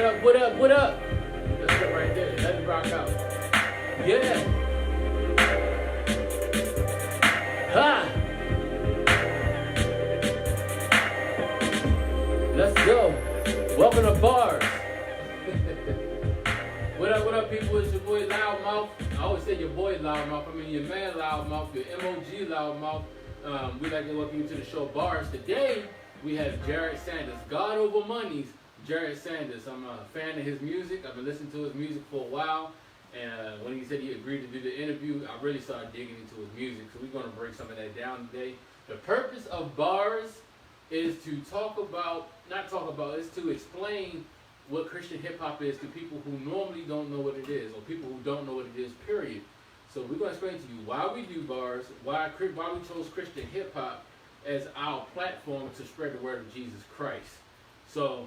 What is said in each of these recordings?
up, what up, what up? That's it right there. Let it rock out. Yeah. Ha! Let's go. Welcome to Bars. What up, people? It's your boy Loudmouth. I always say your boy Loudmouth. I mean your man Loudmouth, your MOG Loudmouth. We'd like to welcome you to the show Bars. Today, we have Jered Sanders, God Over Money's Jered Sanders. I'm a fan of his music. I've been listening to his music for a while. And when he said he agreed to do the interview, I really started digging into his music. So we're going to break some of that down today. The purpose of Bars is to is to explain what Christian hip-hop is to people who normally don't know what it is, or people who don't know what it is, period. So we're going to explain to you why we do Bars, why we chose Christian hip-hop as our platform to spread the word of Jesus Christ. So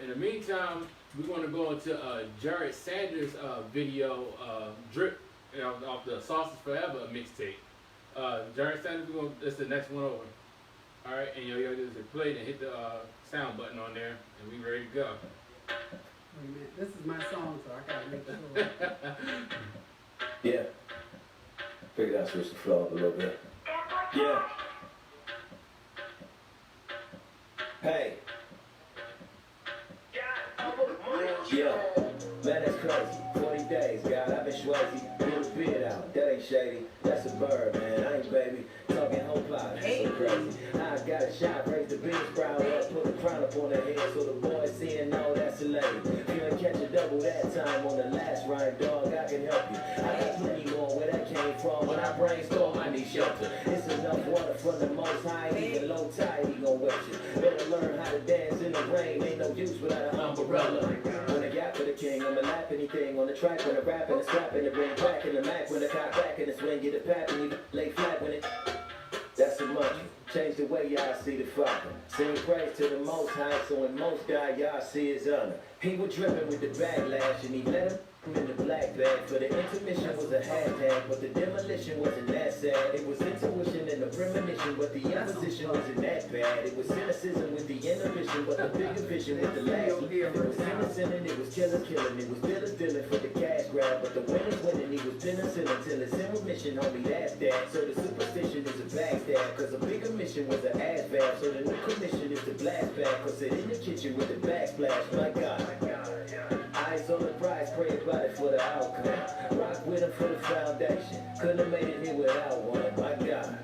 in the meantime, we're going to go into Jered Sanders' video, Drip, off the Sauces Forever mixtape. Jered Sanders, that's the next one over. All right, and you gotta do is play and hit the sound button on there, and we ready to go. Wait a minute, this is my song, so I gotta make sure. Yeah. Figured I'd switch the flow up a little bit. Yeah. Hey. Yeah. Man, that's crazy. 40 days, God, I've been swayzy. Get a beard out, that ain't shady. That's a bird, man, I ain't baby. Talking whole pot, that's so crazy. I got a shot, raise the beans, sprout up, put a crown up on her head so the boys seeing, no, that's a lady. You ain't catch a double that time on the last rhyme, dog, I can help you. I got plenty more where that came from. When I brainstorm, I need shelter. It's enough water from the most high, even low tide, he gon' wet you. Better learn how to dance in the rain, ain't no use without an umbrella. When I got for the king, I'ma lap anything on the track. When I rap and I scrap and I bring back in the Mac. When I cop back and I swing, get a pap and you lay flat when it. That's a monkey. Change the way y'all see the Father. Sing praise to the Most High, so when most die, y'all see his honor. He was dripping with the backlash, and he let him in the black bag. For the intermission was a hashtag, but the demolition wasn't that sad. It was intuition and the premonition, but the imposition wasn't that bad. It was cynicism with the inhibition, but the bigger vision with the last. It was sinning, it was killing. It was dealing for the cash grab, but the winner's winning. He was penicillin till his intermission, homie, that's that. So the superstition is a backstab, cause a bigger mission was an ass valve. So the new commission is the blast back, cause sit in the kitchen with the backsplash. My God. Eyes on the prize, pray about it for the outcome. Rock with him for the foundation. Couldn't have made it here without one. My God.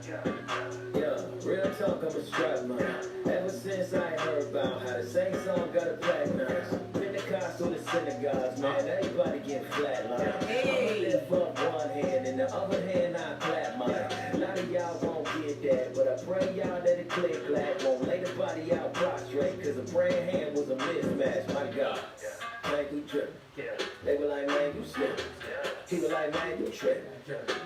Yeah, real talk, I'm a strap man. Ever since I heard about how the same song got a platinum. Pentecostal to synagogues, man, everybody get flatlined. I'ma lift up one hand, and the other hand I clap mine. A lot of y'all won't get that, but I pray y'all that it click clack. Won't lay the body out prostrate, cause a praying hand was a mismatch. My God. Like you trippin'. They were like, man, you slippin'. He was like, man, you trippin'.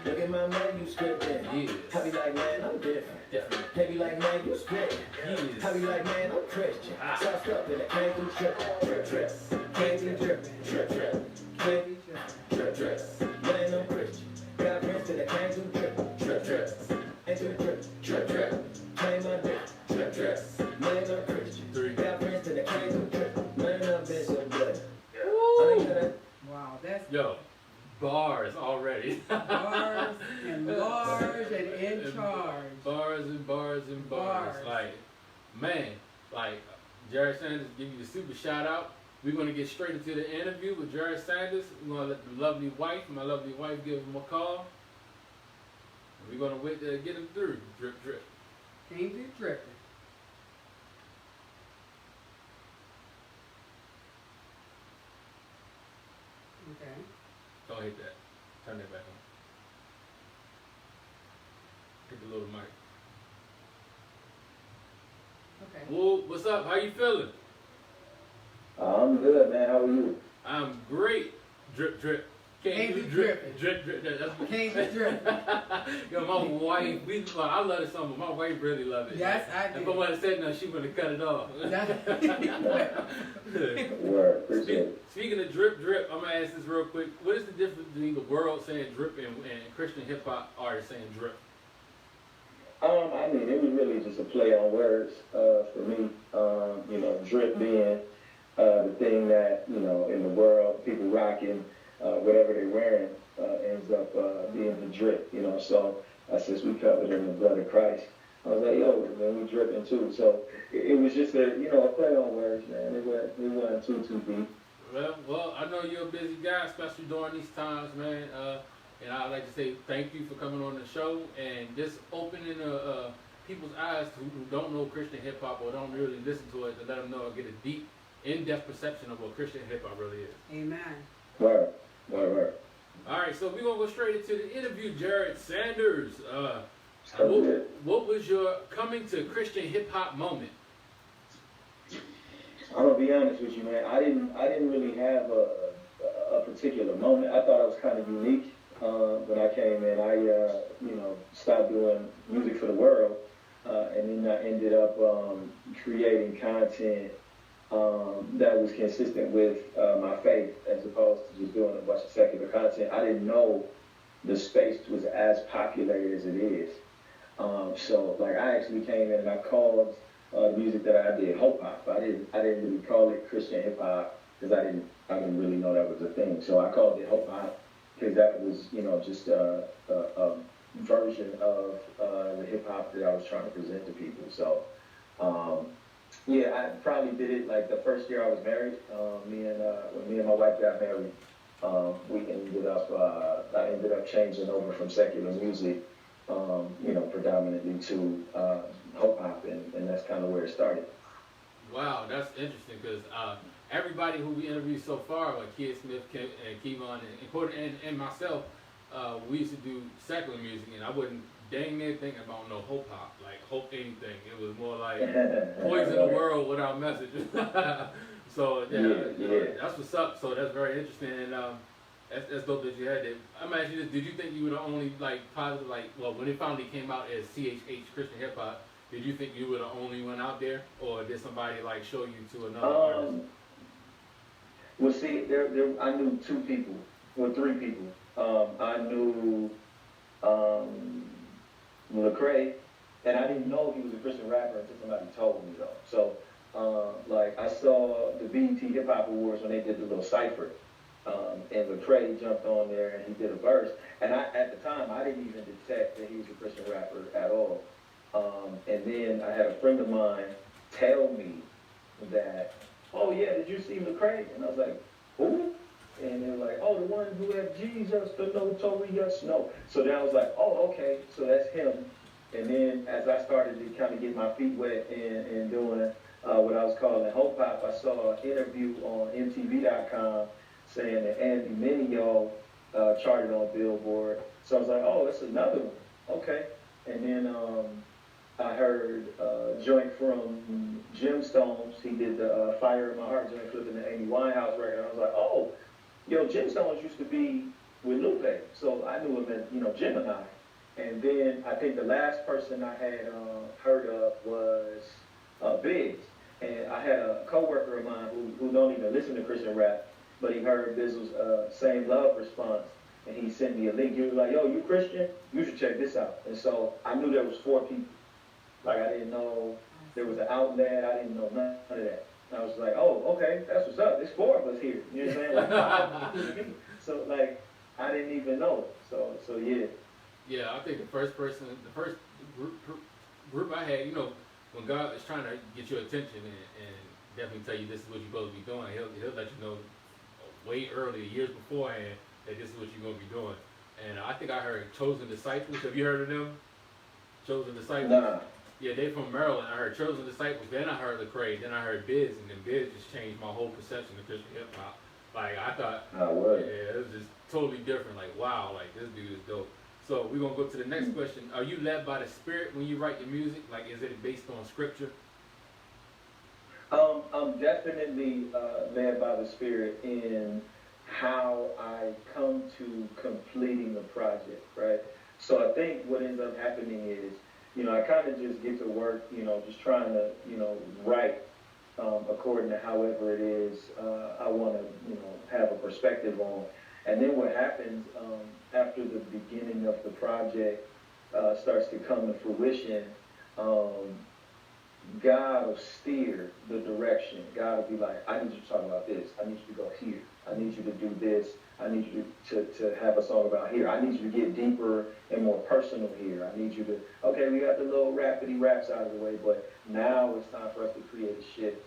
Look at my manuscript then. I be like, man, I'm different. They be like, man, you spittin'. I be like, man, I'm Christian. Sauced up in the can't do trippin'. Trip. Can't be trippin'. Trip. Can't be trippin'. Trip. Man, I'm Christian. Got friends that I can't do trippin'. Trip. Ain't do trip. Came my dick. Trip. Man, I'm Christian. Got friends that I can't do trippin'. Man, I'm bitch, I'm blood. Wow, that's Yo, bars already. bars and large and in charge. Bars and bars and bars. Like, man, like Jered Sanders give you the super shout out. We're gonna get straight into the interview with Jered Sanders. We're gonna let my lovely wife give him a call. We're gonna wait to get him through. Drip. Can't be dripping. Okay. Don't hit that. Turn that back on. Hit the little mic. Okay. Whoa, what's up? How you feeling? I'm good, man. How are you? I'm great. Drip. Can't be drip. That's what Can't be dripping. Yo, my wife, I love this song, but my wife really loves it. Yes, I do. If I would have said nothing, she would have cut it off. Word, appreciate it. Speaking of drip, I'm going to ask this real quick. What is the difference between the world saying drip and Christian hip-hop artists saying drip? I mean, it was really just a play on words for me. Drip being the thing that, you know, in the world, people rocking, whatever they're wearing, ends up being the drip, you know. So since we covered in the blood of Christ, I was like, yo, man, we dripping too. So it was just a, you know, a play on words, man. It wasn't too deep. Well, I know you're a busy guy, especially during these times, man. And I'd like to say thank you for coming on the show and just opening people's eyes who don't know Christian hip hop or don't really listen to it, to let them know and get a deep, in-depth perception of what Christian hip hop really is. Amen. Word. All right, so we're gonna go straight into the interview. Jered Sanders, what was your coming to Christian hip hop moment? I'm gonna be honest with you, man. I didn't really have a particular moment. I thought I was kind of unique when I came in. I you know, stopped doing music for the world, and then I ended up creating content that was consistent with my faith, as opposed to just doing a bunch of secular content. I didn't know the space was as populated as it is. So like I actually came in and I called the music that I did hope hop. I didn't really call it Christian hip hop because I didn't really know that was a thing. So I called it hope hop because that was, you know, just a version of the hip hop that I was trying to present to people. So yeah, I probably did it like the first year I was married. When me and my wife got married, I ended up changing over from secular music, you know, predominantly to hip hop, and that's kind of where it started. Wow, that's interesting because everybody who we interviewed so far, like Kid Smith and Kevon and myself, we used to do secular music, and I wouldn't dang near think about no hope hop, like hope anything. It was more like poison the world without message. So yeah, that's what's up. So that's very interesting, and that's dope that you had that. I'm asking you this: did you think you were the only like positive, like, well, when it finally came out as CHH Christian Hip Hop, did you think you were the only one out there, or did somebody like show you to another artist? Well, see, I knew three people. I knew Lecrae, and I didn't know he was a Christian rapper until somebody told me though. So, like, I saw the BET Hip Hop Awards when they did the little cipher, and Lecrae jumped on there and he did a verse. And at the time, I didn't even detect that he was a Christian rapper at all. And then I had a friend of mine tell me that, oh yeah, did you see Lecrae? And I was like, who? And they were like, oh, the one who had Jesus, the notorious, no. So then I was like, oh, okay, so that's him. And then as I started to kind of get my feet wet and doing what I was calling hope hop, I saw an interview on MTV.com saying that Andy Mineo charted on Billboard. So I was like, oh, that's another one. Okay. And then I heard a joint from Jim Stones. He did the Fire in My Heart joint flipping the Amy Winehouse record. And I was like, oh, yo, Jim Stones used to be with Lupe. So I knew him as, you know, Gemini. And then I think the last person I had heard of was Biggs. And I had a coworker of mine who don't even listen to Christian rap, but he heard Bizzle's Same Love response. And he sent me a link. He was like, yo, you Christian? You should check this out. And so I knew there was 4 people. Like, I didn't know there was an outlet. I didn't know none of that. And I was like, oh, okay, that's what's up. There's 4 of us here. You know what I'm saying? Like, so, like, I didn't even know. So yeah. Yeah, I think the first group I had, you know, when God is trying to get your attention and definitely tell you this is what you're supposed to be doing, he'll let you know way earlier, years beforehand, that this is what you're going to be doing. And I think I heard Chosen Disciples. Have you heard of them? Chosen Disciples? Nah. Yeah, they from Maryland. I heard Chosen Disciples, then I heard Lecrae, then I heard Biz, and then Biz just changed my whole perception of Christian hip hop. Like, I thought, yeah, it was just totally different. Like, wow, like, this dude is dope. So we're going to go to the next question. Are you led by the Spirit when you write your music? Like, is it based on scripture? I'm definitely led by the Spirit in how I come to completing the project, right? So I think what ends up happening is, you know, I kind of just get to work, you know, just trying to, you know, write according to however it is I want to, you know, have a perspective on. And then what happens after the beginning of the project starts to come to fruition, God will steer the direction. God will be like, I need you to talk about this. I need you to go here. I need you to do this. I need you to have a song about here. I need you to get deeper and more personal here. I need you to, okay, we got the little rapidy raps out of the way, but now it's time for us to create a shift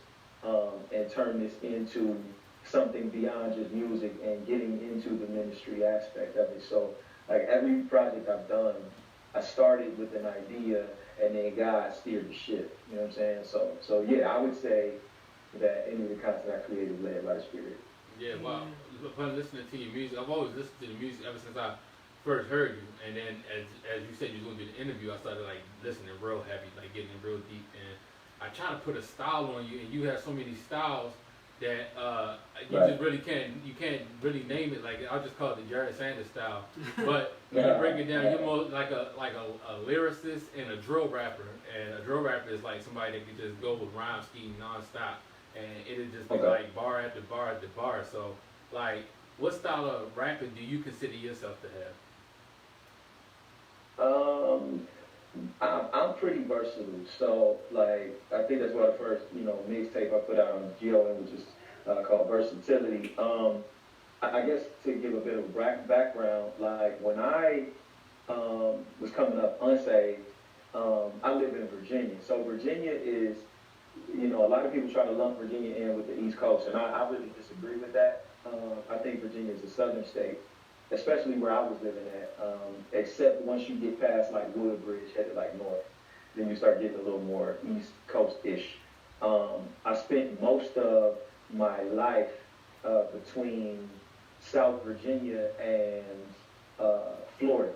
and turn this into something beyond just music and getting into the ministry aspect of it. So, like every project I've done, I started with an idea and then God steered the ship. You know what I'm saying? So yeah, I would say that any of the content I created led by the Spirit. Yeah, wow. Upon listening to your music, I've always listened to the music ever since I first heard you. And then as you said you were going to do the interview, I started like listening real heavy, like getting real deep. And I try to put a style on you, and you have so many styles that you just really can't really name it. Like I'll just call it the Jered Sanders style. But when you break it down, you're more like a lyricist and a drill rapper. And a drill rapper is like somebody that can just go with rhyme scheme nonstop, and it'll just be like bar after bar after bar. So like, what style of rapping do you consider yourself to have? I'm pretty versatile, so like I think that's why the first mixtape I put out on GOM was just called Versatility. I guess to give a bit of background, like when I was coming up unsaved, I live in Virginia. So Virginia is, a lot of people try to lump Virginia in with the East Coast, and I really disagree with that. I think Virginia is a southern state, especially where I was living at, except once you get past like Woodbridge, headed like north, then you start getting a little more East Coast-ish. I spent most of my life between South Virginia and Florida.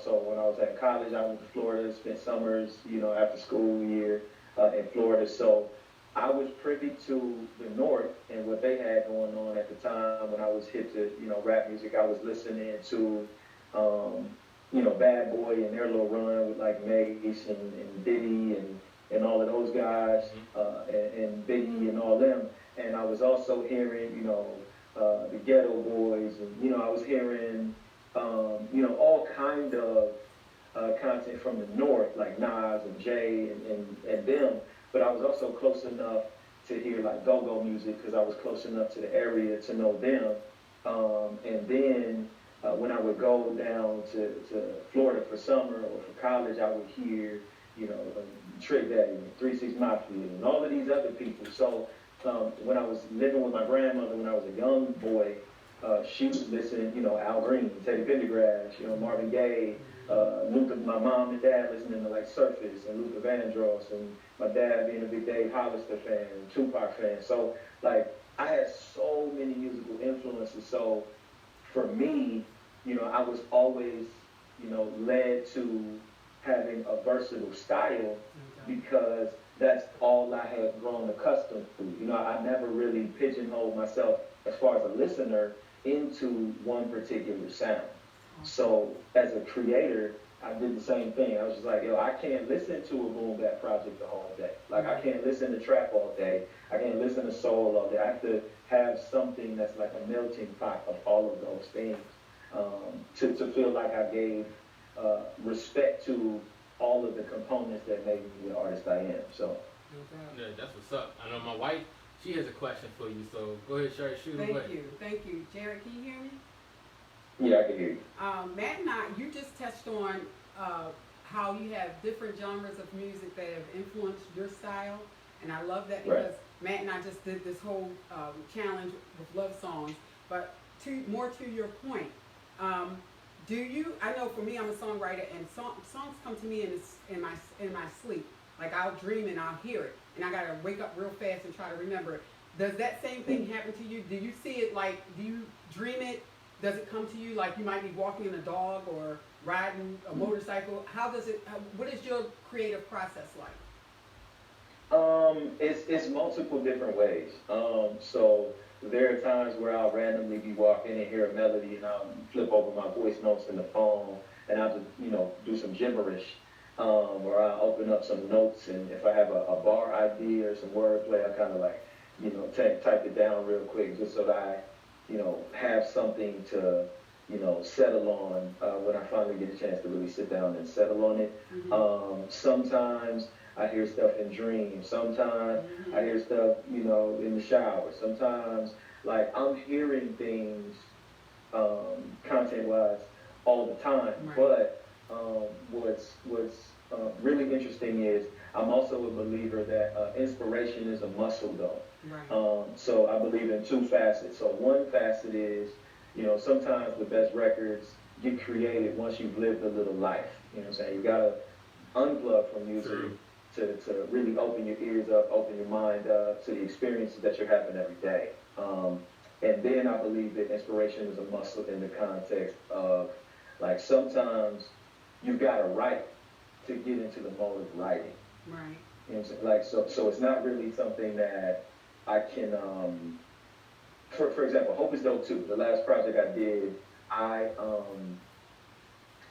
So when I was at college, I went to Florida, spent summers, after school year in Florida. So I was privy to the North and what they had going on at the time when I was hip to, rap music. I was listening to, Bad Boy and their little run with like Mace and Diddy and all of those guys, and Biggie and all them. And I was also hearing, the Ghetto Boys, and, I was hearing, all kind of content from the North, like Nas and Jay and them. But I was also close enough to hear like go-go music because I was close enough to the area to know them. And then when I would go down to Florida for summer or for college, I would hear, Trick Daddy and 3 6 Mafia and all of these other people. So when I was living with my grandmother when I was a young boy, she was listening, Al Green, Teddy Pendergrass, Marvin Gaye, Luther, my mom and dad listening to like Surface and Luther Vandross, and my dad being a big Dave Hollister fan and Tupac fan. So like I had so many musical influences. So for me, I was always, led to having a versatile style because that's all I had grown accustomed to. I never really pigeonholed myself as far as a listener into one particular sound. So as a creator, I did the same thing. I was just like, I can't listen to a boom bap project the whole day. Like I can't listen to trap all day. I can't listen to soul all day. I have to have something that's like a melting pot of all of those things to feel like I gave respect to all of the components that made me the artist I am. So yeah, that's what's up. I know my wife, she has a question for you, so go ahead, Sherry, shoot away. Thank you. Jered, can you hear me? Yeah, I can hear you. Matt and I, you just touched on how you have different genres of music that have influenced your style, and I love that because Matt and I just did this whole challenge with love songs. But more to your point, do you? I know for me, I'm a songwriter, and songs come to me in my sleep. Like I'll dream and I'll hear it, and I gotta wake up real fast and try to remember it. Does that same thing happen to you? Do you see it like? Do you dream it? Does it come to you like you might be walking a dog or riding a motorcycle? How does it? What is your creative process like? It's multiple different ways. So there are times where I'll randomly be walking and hear a melody, and I'll flip over my voice notes in the phone, and I'll just do some gibberish, or I'll open up some notes, and if I have a bar idea or some wordplay, I kind of like type it down real quick just so that I have something to, settle on when I finally get a chance to really sit down and settle on it. Mm-hmm. Sometimes I hear stuff in dreams. Sometimes I hear stuff, you know, in the shower. Sometimes, like, I'm hearing things content-wise all the time. Right. But what's really interesting is I'm also a believer that inspiration is a muscle, though. Right. So I believe in two facets. So one facet is, you know, sometimes the best records get created once you've lived a little life. You know what I'm saying? You gotta unplug from music to really open your ears up, open your mind up to the experiences that you're having every day. And then I believe that inspiration is a muscle in the context of, like, sometimes you've got to write to get into the mode of writing. Right. You know what I'm saying? Like, so it's not really something that I can, for example, Hope is Dope 2, the last project I did, I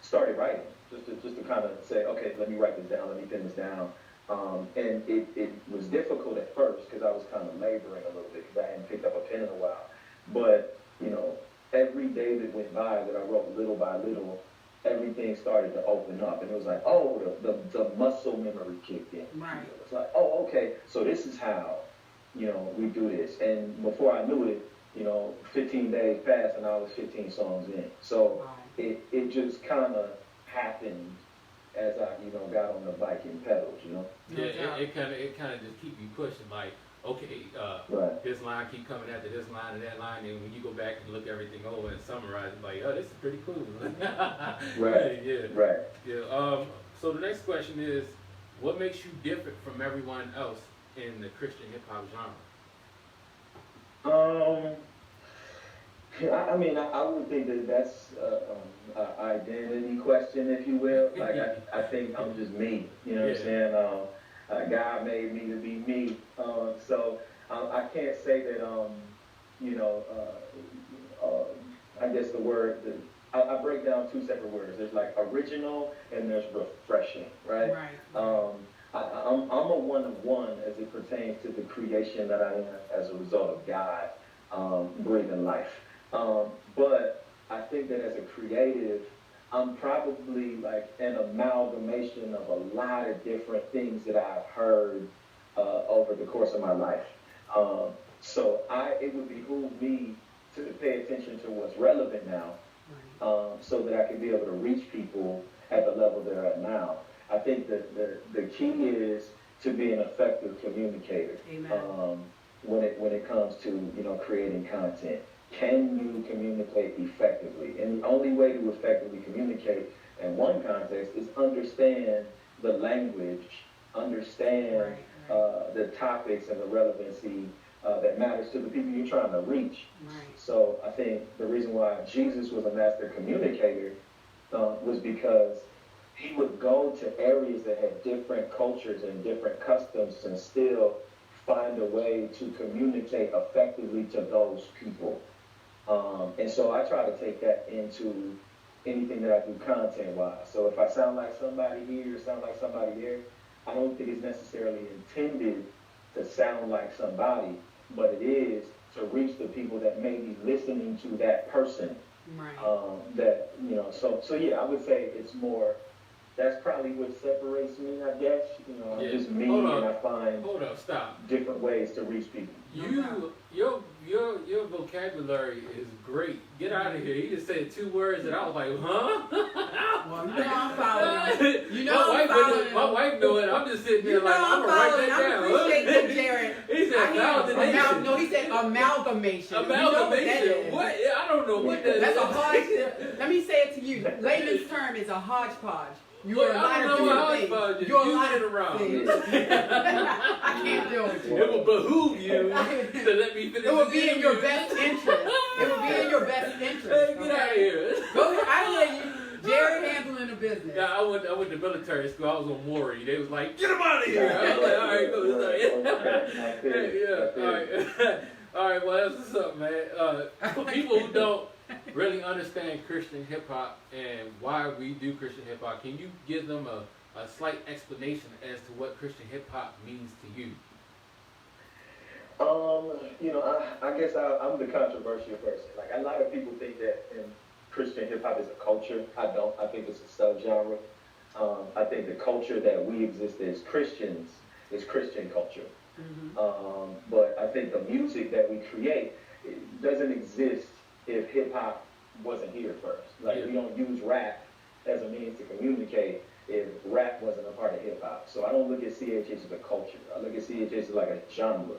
started writing just to kind of say, okay, let me write this down, let me pin this down. And it was difficult at first because I was kind of laboring a little bit because I hadn't picked up a pen in a while. But, you know, every day that went by that I wrote little by little, everything started to open up. And it was like, oh, the muscle memory kicked in. Right. It's like, oh, okay, so this is how, you know, we do this. And before I knew it, you know, 15 days passed and I was 15 songs in. So it just kind of happened as I, you know, got on the bike and pedals, you know. Yeah, it kind of just keep you pushing, like, okay, this line keep coming after this line and that line, and when you go back and look everything over and summarize, it's like, oh, this is pretty cool. Right. Yeah. Right. Yeah. So the next question is, what makes you different from everyone else in the Christian hip hop genre? I mean, I would think that that's an identity question, if you will. Like, I think I'm just me. You know what I'm saying? God made me to be me. So I can't say that, you know, I guess the word, I break down two separate words. There's like original and there's refreshing, right? Right. I'm a one-of-one as it pertains to the creation that I am as a result of God breathing life. But I think that as a creative, I'm probably like an amalgamation of a lot of different things that I've heard over the course of my life. So it would behoove me to pay attention to what's relevant now, so that I can be able to reach people at the level they're at now. I think that the key is to be an effective communicator. When it comes to, you know, creating content. Can you communicate effectively? And the only way to effectively communicate in one context is understand the language, understand the topics and the relevancy that matters to the people you're trying to reach. So I think the reason why Jesus was a master communicator was because he would go to areas that had different cultures and different customs and still find a way to communicate effectively to those people. And so I try to take that into anything that I do content-wise. So if I sound like somebody here or sound like somebody there, I don't think it's necessarily intended to sound like somebody, but it is to reach the people that may be listening to that person. That, you know, so yeah, I would say it's more, that's probably what separates me, I guess. You know, I'm just me, and I find different ways to reach people. Your vocabulary is great. Get out of here. He just said 2 words and I was like, huh? Well, you know I'm following. You know I'm following. My wife know it. I'm just sitting there like, I'm going to write that down. I appreciate you, Jered. He said amalgamation. No, he said amalgamation. Amalgamation. What? I don't know what that is. That's a hodgepodge. Let me say it to you. Layman's term is a hodgepodge. You're a lot of different things. You're a lot of things. I can't deal with you. It will behoove you to let me finish. It will be in your best interest. It will be in your best interest. Hey, get out of here. Go ahead. I hear you. Jered handling the business. Yeah, I went to military school. I was on Maury. They was like, get him out of here. I was like, all right, go. All right. All right, well, that's what's up, man. For people who don't really understand Christian hip hop and why we do Christian hip hop, can you give them a slight explanation as to what Christian hip hop means to you? You know, I guess I'm the controversial person. Like, a lot of people think that Christian hip hop is a culture. I don't. I think it's a subgenre. I think the culture that we exist as Christians is Christian culture. But I think the music that we create, it doesn't exist if hip hop wasn't here first. Like, we don't use rap as a means to communicate if rap wasn't a part of hip hop. So I don't look at CHH as a culture. I look at CHH as like a genre,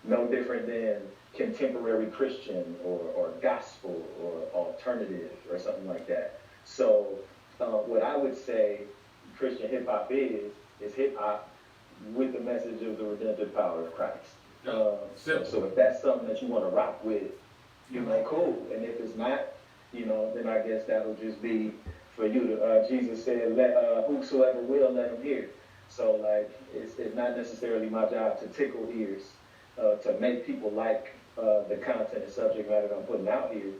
no different than contemporary Christian or gospel or alternative or something like that. So what I would say Christian hip hop is hip hop with the message of the redemptive power of Christ. So if that's something that you want to rock with, you know, cool. And if it's not, you know, then I guess that'll just be for you to, Jesus said, let whosoever will, let him hear. So like, it's not necessarily my job to tickle ears, to make people like the content and subject matter that I'm putting out here.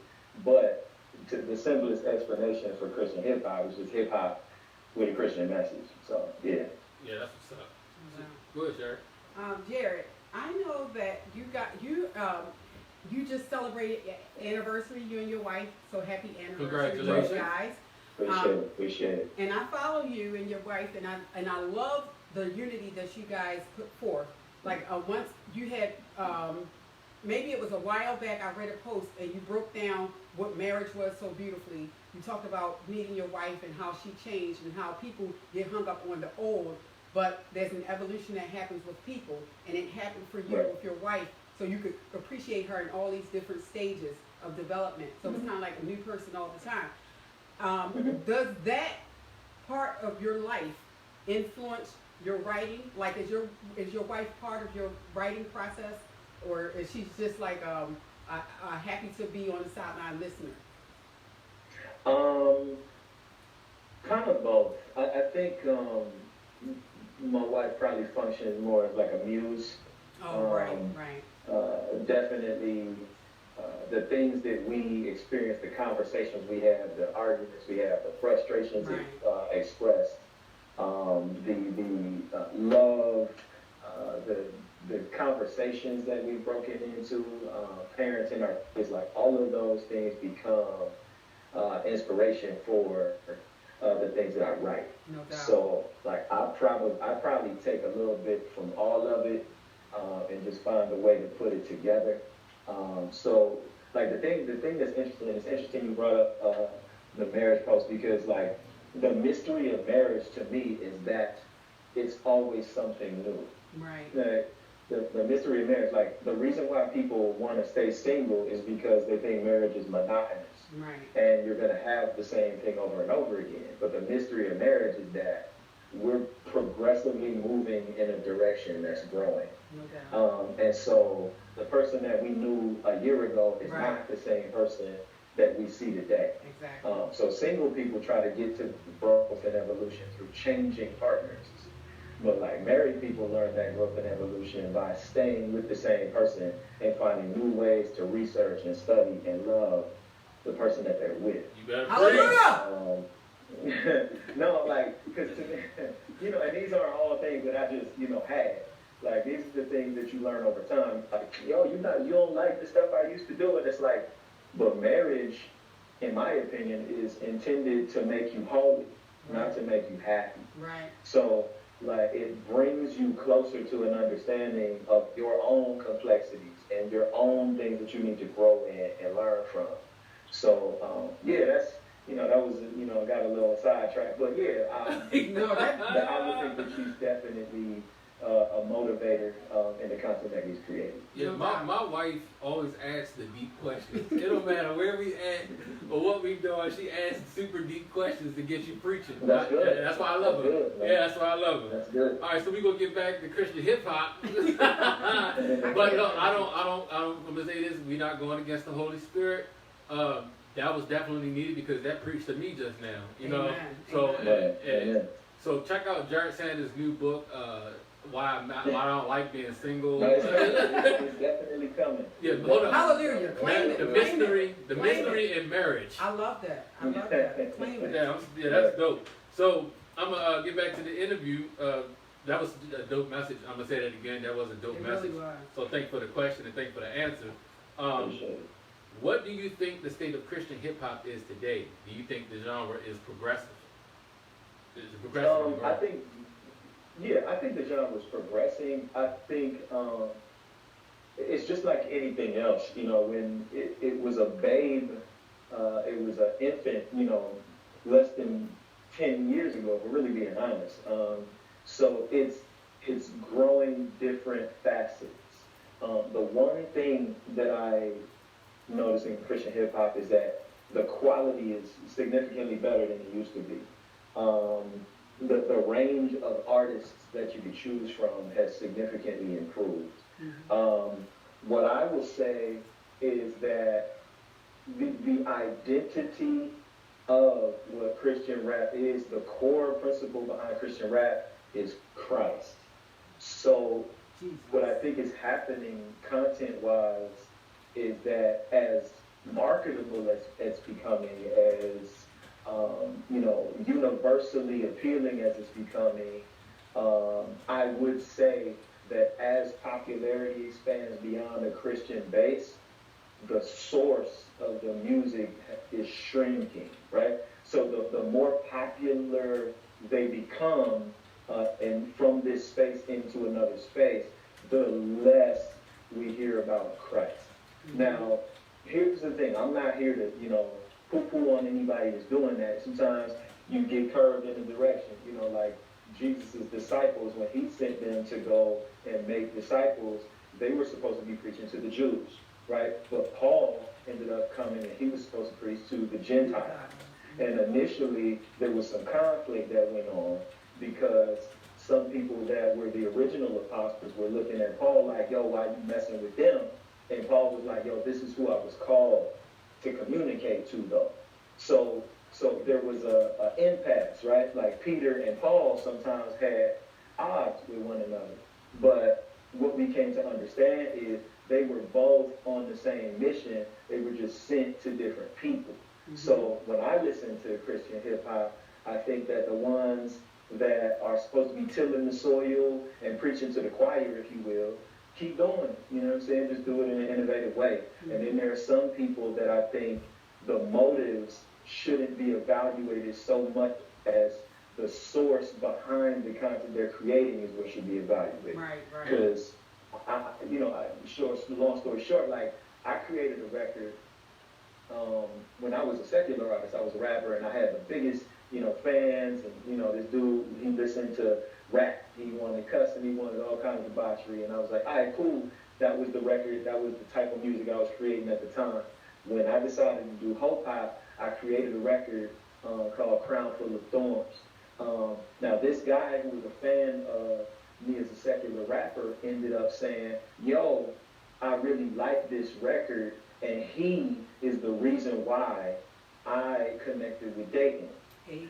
But the simplest explanation for Christian hip hop is just hip hop with a Christian message. So yeah. Yeah, that's what's up. Go ahead, Jered. Jered, I know that you just celebrated anniversary, you and your wife. So happy anniversary, Congratulations, guys. Appreciate it. And I follow you and your wife, and I love the unity that you guys put forth. Like once you had, maybe it was a while back, I read a post and you broke down what marriage was so beautifully. You talked about meeting your wife and how she changed and how people get hung up on the old, but there's an evolution that happens with people, and it happened for you with your wife, so you could appreciate her in all these different stages of development. So it's kind of like a new person all the time. Does that part of your life influence your writing? Like, is your wife part of your writing process, or is she just like happy to be on the sideline listener? Kind of both. I think my wife probably functions more as like a muse. Oh, right. Definitely the things that we experience, the conversations we have, the arguments we have, the frustrations expressed, the love, the conversations that we've broken into, parenting our kids, like all of those things become inspiration for the things that I write. No doubt. So like I probably take a little bit from all of it and just find a way to put it together. So like the thing that's interesting, it's interesting you brought up the marriage post, because like the mystery of marriage to me is that it's always something new. Right. Like, the mystery of marriage, like the reason why people want to stay single is because they think marriage is monotonous. Right. And you're going to have the same thing over and over again. But the mystery of marriage is that we're progressively moving in a direction that's growing. No doubt. And so the person that we knew a year ago is not the same person that we see today. Exactly. So single people try to get to growth and evolution through changing partners. But like married people learn that growth and evolution by staying with the same person and finding new ways to research and study and love the person that they're with. You better Hallelujah! No, like, because to me, you know, and these are all things that I just, you know, had. Like, these are the things that you learn over time. Like, yo, you don't like the stuff I used to do, and it's like, but marriage, in my opinion, is intended to make you holy, not to make you happy. Right. So, like, it brings you closer to an understanding of your own complexities and your own things that you need to grow in and learn from. So, yeah, that's, you know, that was, you know, got a little sidetracked. But yeah, I would think that she's definitely a motivator in the content that he's creating. Yeah, my wife always asks the deep questions. It don't matter where we at or what we doing, she asks super deep questions to get you preaching. That's good. That's why I love her. Good, yeah, that's why I love her. That's good. All right, so we gonna get back to Christian hip hop. But no, I'm gonna say this: we're not going against the Holy Spirit. That was definitely needed because that preached to me just now. You know, so so check out Jered Sanders' new book. Why I don't like being single. No, it's definitely coming. Yeah, hold on. Hallelujah. Claim it. The mystery in marriage. I love that. I love that. Claim it. Yeah, that's dope. So I'm gonna get back to the interview. That was a dope message. I'm gonna say that again. That was a dope message. Really was. So thank you for the question and thank you for the answer. What do you think the state of Christian hip hop is today? Do you think the genre is progressive? Is it progressing? I think the genre was progressing. I think it's just like anything else. You know, when it was a babe, it was an infant. You know, less than 10 years ago, if we're really being honest. So it's growing different facets. The one thing that I notice in Christian hip hop is that the quality is significantly better than it used to be. The range of artists that you could choose from has significantly improved. What I will say is that the identity of what Christian rap is, the core principle behind Christian rap is Christ. So what I think is happening content-wise is that as marketable as it's becoming, as universally appealing as it's becoming, I would say that as popularity expands beyond the Christian base, the source of the music is shrinking, right? So the more popular they become, and from this space into another space, the less we hear about Christ. Now, here's the thing. I'm not here to, poo-poo on anybody that's doing that. Sometimes you get curved in a direction, like Jesus' disciples, when he sent them to go and make disciples, they were supposed to be preaching to the Jews, right? But Paul ended up coming and he was supposed to preach to the Gentiles. And initially, there was some conflict that went on because some people that were the original apostles were looking at Paul like, yo, why you messing with them? And Paul was like, yo, this is who I was called to communicate to, though. So there was a impasse, right? Like Peter and Paul sometimes had odds with one another. But what we came to understand is they were both on the same mission. They were just sent to different people. So when I listen to Christian hip hop, I think that the ones that are supposed to be tilling the soil and preaching to the choir, if you will, keep going it. You know what I'm saying? Just do it in an innovative way. And then there are some people that I think the motives shouldn't be evaluated so much as the source behind the content they're creating is what should be evaluated. Right. Because, long story short, like, I created a record when I was a secular artist. I was a rapper, and I had the biggest, fans, and, this dude, he listened to rap. He wanted cussing, he wanted all kinds of debauchery, and I was like, all right, cool. That was the record, that was the type of music I was creating at the time. When I decided to do Hope Hop, I created a record called Crown Full of Thorns. Now, this guy who was a fan of me as a secular rapper ended up saying, yo, I really like this record, and he is the reason why I connected with Dayton.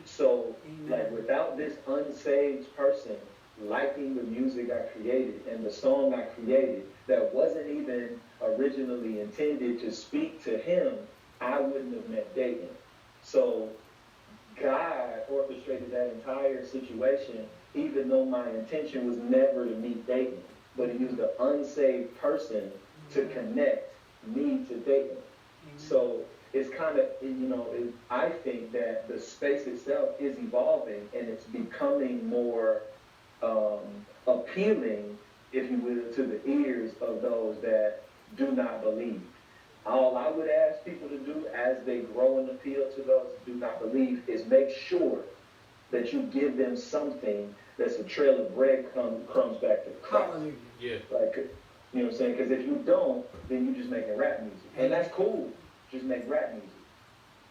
So, like, without this unsaved person liking the music I created and the song I created that wasn't even originally intended to speak to him, I wouldn't have met Dayton. So God orchestrated that entire situation, even though my intention was never to meet Dayton, but he used an unsaved person to connect me to Dayton. So it's kind of, I think that the space itself is evolving and it's becoming more appealing, if you will, to the ears of those that do not believe. All I would ask people to do as they grow and appeal to those who do not believe is make sure that you give them something that's a trail of breadcrumbs back to Christ. Hallelujah. Yeah. Like, you know what I'm saying? Because if you don't, then you're just making rap music. And that's cool. Just make rap music.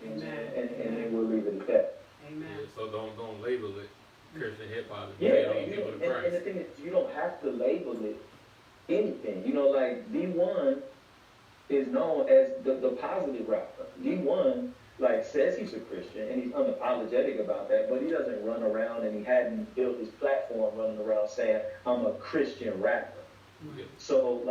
You know what I'm saying? And then we'll leave it at that. Amen. Yeah, so don't label it Christian hip hop. Yeah, and the thing is, you don't have to label it anything. Like D1 is known as the positive rapper. D1 says he's a Christian and he's unapologetic about that, but he doesn't run around and he hadn't built his platform running around saying I'm a Christian rapper. Yeah. So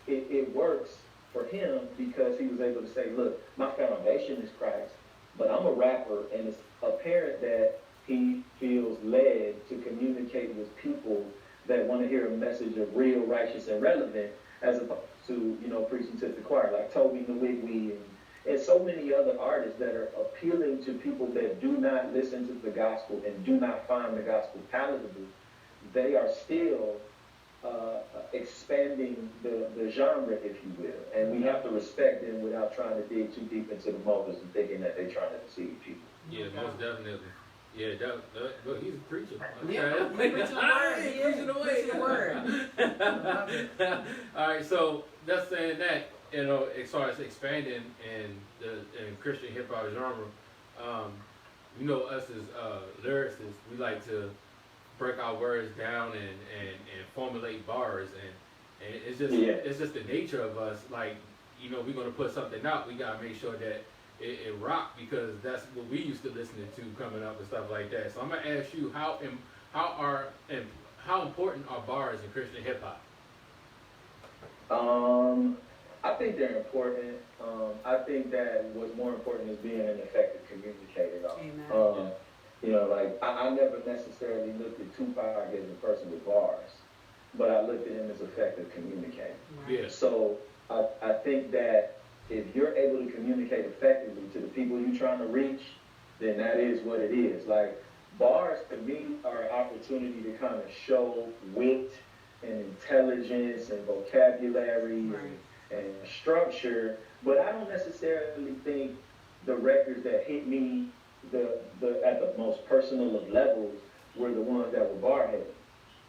it works for him because he was able to say, look, my foundation is Christ, but I'm a rapper, and it's apparent that he feels led to communicate with people that want to hear a message of real, righteous, and relevant, as opposed to, preaching to the choir, like Toby Nwigwe and so many other artists that are appealing to people that do not listen to the gospel and do not find the gospel palatable. They are still expanding the genre, if you will, and we have to respect them without trying to dig too deep into the motives and thinking that they're trying to deceive people. Yeah, most definitely. Yeah, look, he's a preacher. Yeah, he's preaching the word. He is preaching the word. All right, so that's saying that, you know, as far as expanding in Christian hip hop genre, you know, us as lyricists, we like to break our words down and formulate bars, and it's just the nature of us. Like, you know, we're gonna put something out, we gotta make sure that it rock, because that's what we used to listening to coming up and stuff like that. So I'm gonna ask you, how important are bars in Christian hip hop? I think they're important. I think that what's more important is being an effective communicator. Amen. You know, like I never necessarily looked at Tupac as a person with bars, but I looked at him as effective communicator. Yeah. So I think that if you're able to communicate effectively to the people you're trying to reach, then that is what it is. Like, bars to me are an opportunity to kind of show wit and intelligence and vocabulary and structure, but I don't necessarily think the records that hit me at the most personal of levels were the ones that were bar heavy.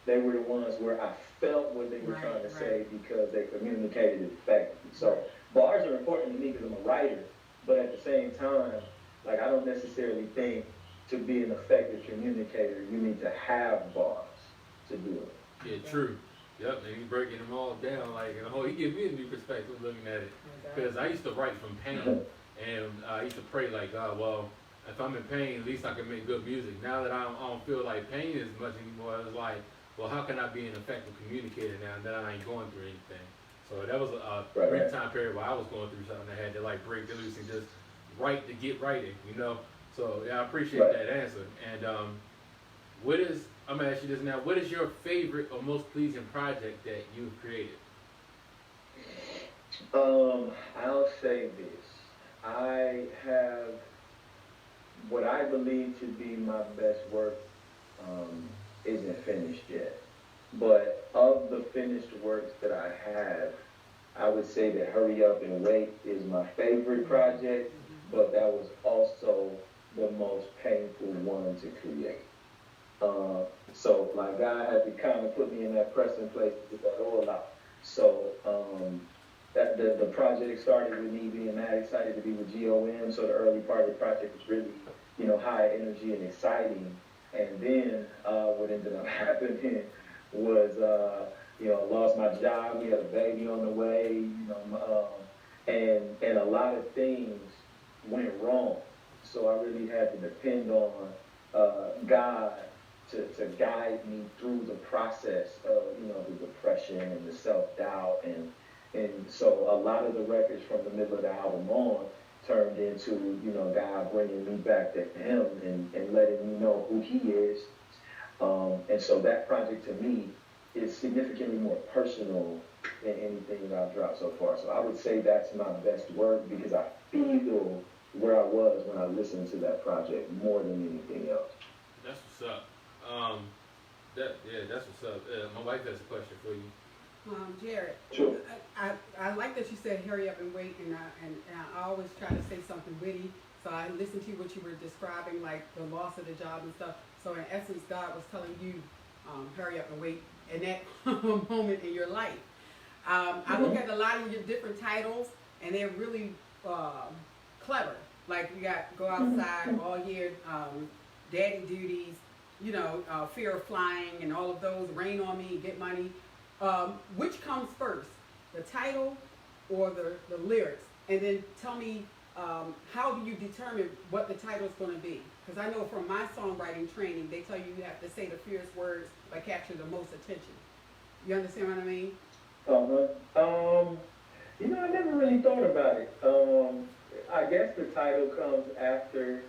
They were the ones where I felt what they were trying to say because they communicated it effectively. So bars are important to me because I'm a writer, but at the same time, like, I don't necessarily think to be an effective communicator you need to have bars to do it. Yeah, true. Yep, and he's breaking them all down, like, and he gave me a new perspective looking at it. Because I used to write from pain, and I used to pray like, God, well, if I'm in pain, at least I can make good music. Now that I don't feel like pain as much anymore, it's like, well, how can I be an effective communicator now that I ain't going through anything? So that was a brief time period where I was going through something. I had to, like, break loose and just write to get writing, you know? So, yeah, I appreciate that answer. And I'm going to ask you this now. What is your favorite or most pleasing project that you've created? I'll say this. I have what I believe to be my best work isn't finished yet. But of the finished works that I have, I would say that Hurry Up and Wait is my favorite project, but that was also the most painful one to create. So, like, God had to kind of put me in that pressing place to get that oil out. So, that the project started with me being mad excited to be with GOM, so the early part of the project was really, you know, high energy and exciting. And then what ended up happening was, you know, I lost my job, we had a baby on the way, you know, and a lot of things went wrong. So I really had to depend on God to guide me through the process of, you know, the depression and the self-doubt. And so a lot of the records from the middle of the album on turned into, you know, God bringing me back to him and letting me know who he is. And so that project to me is significantly more personal than anything that I've dropped so far. So I would say that's my best work because I feel where I was when I listened to that project more than anything else. That's what's up. That's what's up. My wife has a question for you. Jered, Sure. I like that you said hurry up and wait, and I always try to say something witty. So I listened to what you were describing, like the loss of the job and stuff. So in essence, God was telling you, hurry up and wait in that moment in your life. I look at a lot of your different titles, and they're really clever. Like you got Go Outside, All Year, Daddy Duties, you know, Fear of Flying, and all of those, Rain on Me, Get Money. Which comes first, the title or the lyrics? And then tell me, how do you determine what the title is going to be? Because I know from my songwriting training, they tell you have to say the fewest words but capture the most attention. You understand what I mean? You know, I never really thought about it. I guess the title comes after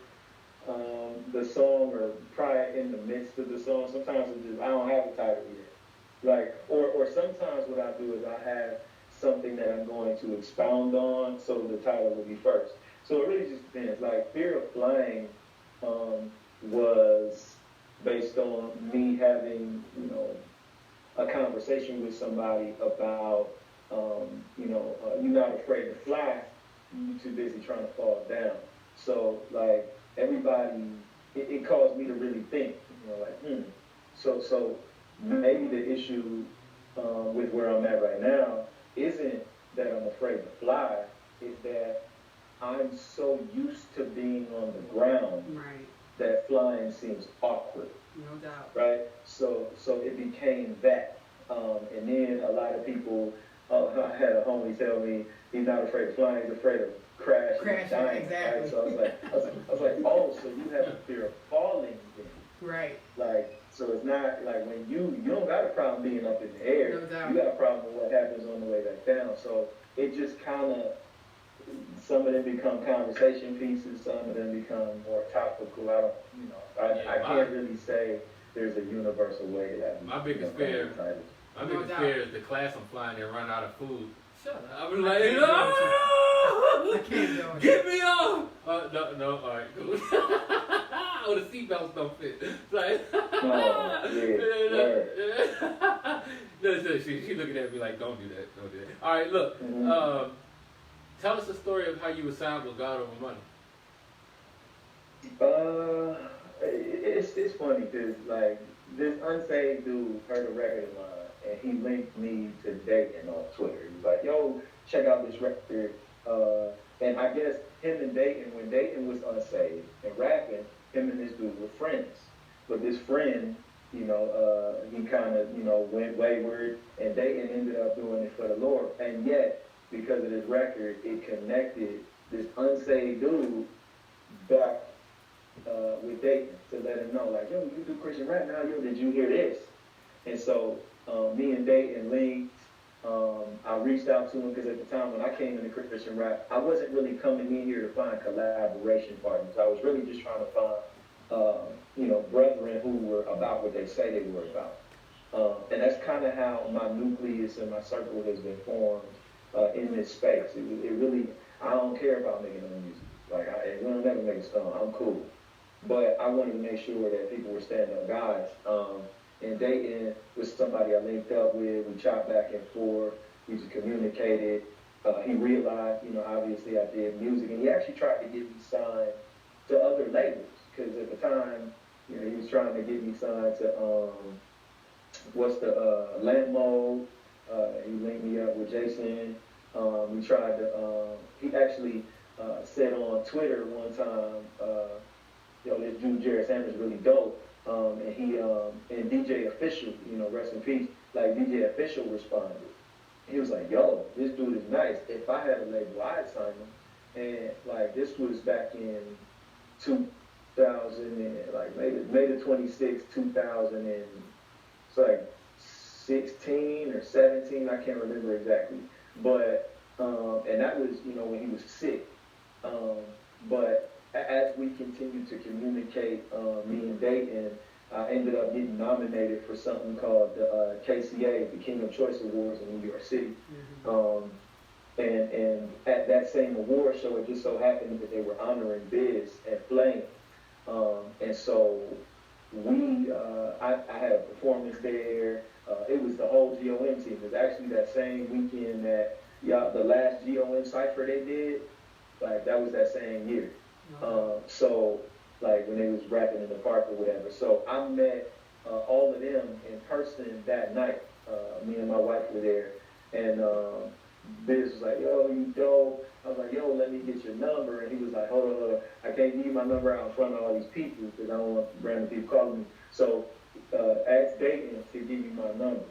the song or probably in the midst of the song. Sometimes I don't have a title yet. Like, or sometimes what I do is I have something that I'm going to expound on, so the title will be first. So it really just depends. Like Fear of Flying was based on me having, a conversation with somebody about, you're not afraid to fly, you're too busy trying to fall down. So like everybody, it caused me to really think, So maybe the issue with where I'm at right now isn't that I'm afraid to fly, it's that I'm so used to being on the ground that flying seems awkward. No doubt. Right? So it became that. And then a lot of people, I had a homie tell me he's not afraid of flying, he's afraid of crashing and dying. Exactly. Right? So I was like, oh, so you have a fear of falling then. Right. Like, so it's not like when you don't got a problem being up in the air. No doubt. You got a problem with what happens on the way back down. So it just kind of, some of them become conversation pieces, some of them become more topical. I can't really say there's a universal way that my biggest fear is the class I'm flying and run out of food. Shut up. I was like, no! I can't do it. Get me off! No, all right, cool. Oh, the seatbelts don't fit. It's like, no, she looking at me like, don't do that. All right, look. Tell us the story of how you were signed with God Over Money. It's funny because like this unsaved dude heard a record of mine and he linked me to Dayton on Twitter. He was like, "Yo, check out this record." And I guess him and Dayton, when Dayton was unsaved and rapping, him and this dude were friends. But this friend, he kind of, went wayward, and Dayton ended up doing it for the Lord. And yet, because of this record, it connected this unsaved dude back with Dayton to let him know, like, yo, you do Christian rap now, yo, did you hear this? And so me and Dayton linked. I reached out to him because at the time when I came into Christian rap, I wasn't really coming in here to find collaboration partners. I was really just trying to find, brethren who were about what they say they were about. And that's kind of how my nucleus and my circle has been formed in this space. It really, I don't care about making no music. Like, we'll never make a stone. I'm cool. But I wanted to make sure that people were stand-up guys. And Dayton was somebody I linked up with. We chopped back and forth. We just communicated. He realized, obviously I did music. And he actually tried to get me signed to other labels. Because at the time, he was trying to get me signed to, Loudmouth. He linked me up with Jason. We tried to, he actually said on Twitter one time, this dude Jered is really dope. And he and DJ Official, rest in peace, like DJ Official responded. He was like, yo, this dude is nice. If I had a label, I'd sign him. And like this was back in 2000 and like May the 26th, 2000 and it's like 16 or 17, I can't remember exactly. But and that was, when he was sick. But as we continued to communicate, me and Dayton, I ended up getting nominated for something called the KCA, the King of Choice Awards in New York City. And at that same award show, it just so happened that they were honoring Biz and Flame. And so I had a performance there. It was the whole GOM team. It was actually that same weekend that the last GOM Cypher they did, like that was that same year. So like when they was rapping in the park or whatever. So I met all of them in person that night. Me and my wife were there, and Biz was like, yo, you dope. I was like, yo, let me get your number. And he was like, hold on, I can't give you my number out in front of all these people because I don't want random people calling me. So ask Dayton to give you my number.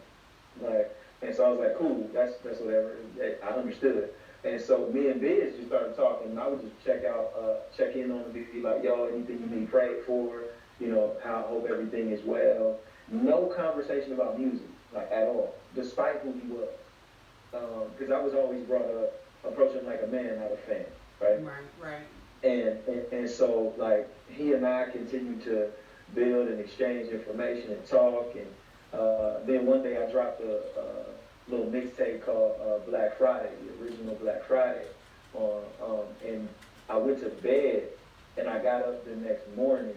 Like, and so I was like, cool, that's whatever. I understood. And so me and Biz just started talking, and I would just check in on him, be like, yo, anything you need prayed for, how I hope everything is well. No conversation about music, like at all, despite who he was. Because I was always brought up approaching like a man, not a fan, right? Right. And so like he and I continued to build and exchange information and talk, and then one day I dropped little mixtape called Black Friday, the original Black Friday. And I went to bed, and I got up the next morning,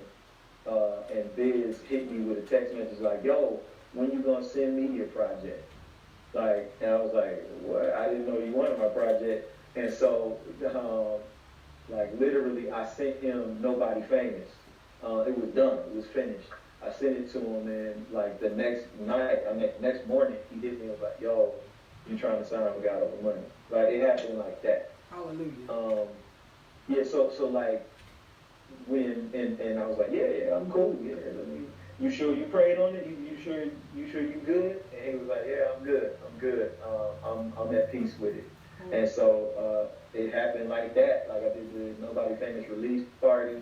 and Biz hit me with a text message like, "Yo, when you gonna send me your project?" Like, and I was like, "What? I didn't know you wanted my project." And so, like literally, I sent him Nobody Famous. It was done. It was finished. I sent it to him, and like the next night, next morning, he hit me and was like, "Yo, you trying to sign? We got all the money." Like it happened like that. Hallelujah. Yeah. So like when and I was like, "Yeah, I'm cool. Yeah, you sure you prayed on it? You sure you good?" And he was like, "Yeah, I'm good. I'm at peace with it." And so it happened like that. Like I did the Nobody Famous release party.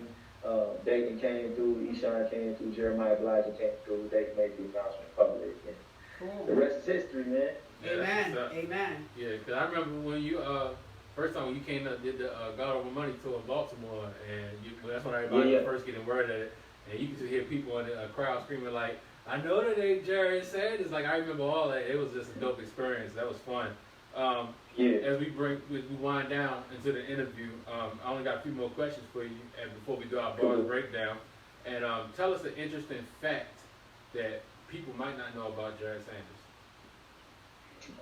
Dayton came through, Eshawn came through, Jeremiah Elijah came through. They made the announcement public. And the rest is history, man. Amen. Amen. Yeah, because I remember when you first time when you came up did the God Over Money tour in Baltimore, and that's when everybody was first getting word of it, and you could just hear people in the crowd screaming like, "I know that ain't Jered said." It's like I remember all that. It was just a dope experience. That was fun. As we wind down into the interview, I only got a few more questions for you, and before we do our bars breakdown, and tell us an interesting fact that people might not know about Jered Sanders.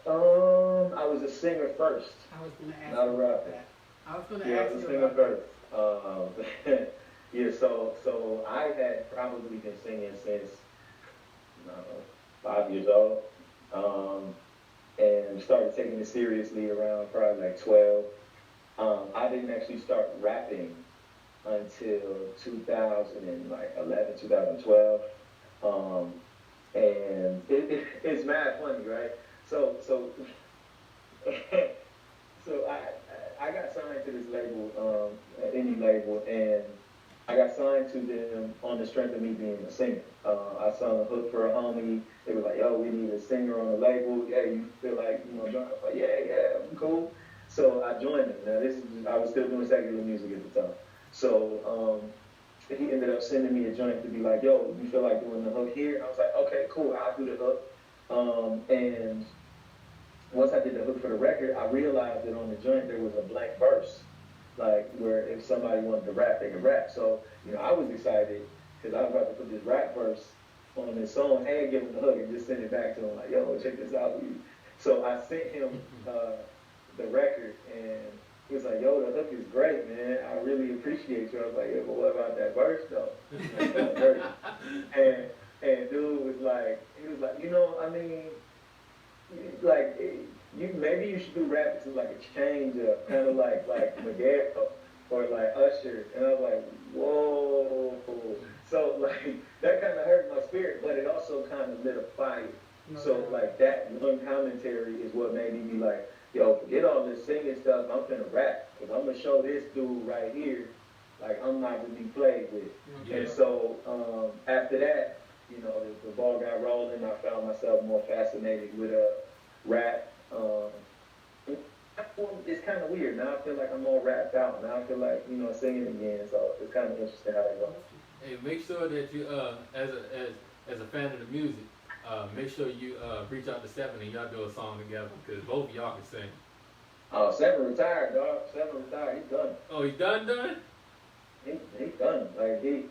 I was a singer first. I was going to ask not a you rapper. about that. I was going to Yeah, I ask was a you singer about first. Yeah, so I had probably been singing since I don't know, 5 years old. And started taking it seriously around probably like 12. I didn't actually start rapping until 2011, 2012. And it's mad funny, right? So I got signed to this label, indie label, and I got signed to them on the strength of me being a singer. I sung a hook for a homie. They were like, "Yo, we need a singer on the label. Yeah, you feel like join?" I was like, "Yeah, I'm cool." So I joined them. Now I was still doing secular music at the time. So he ended up sending me a joint to be like, "Yo, you feel like doing the hook here?" I was like, "Okay, cool. I'll do the hook." And once I did the hook for the record, I realized that on the joint there was a blank verse, like where if somebody wanted to rap, they could rap. So I was excited because I was about to put this rap verse on this song and give him the hook and just send it back to him like, "Yo, check this out." So I sent him the record, and he was like, "Yo, the hook is great, man. I really appreciate you." I was like, "Yeah, but what about that verse though?" and dude was like, I mean, like maybe you should do rap to like a change up, kind of like Miguel or like Usher. And I was like, whoa. So like that kind of hurt my spirit, but it also kind of lit a fire. So like that one commentary is what made me be like, "Yo, forget all this singing stuff. I'm finna rap, because I'm gonna show this dude right here, like I'm not gonna be played with." Yeah. And so after that, the ball got rolling. I found myself more fascinated with rap. It's kind of weird. Now I feel like I'm all rapped out. Now I feel like, singing again. So it's kind of interesting how that goes. Hey, make sure that you, as a fan of the music, make sure you reach out to Seven and y'all do a song together, because both of y'all can sing. Oh, Seven retired, dog. Seven retired. He's done. Oh, he's done? He's done. Like the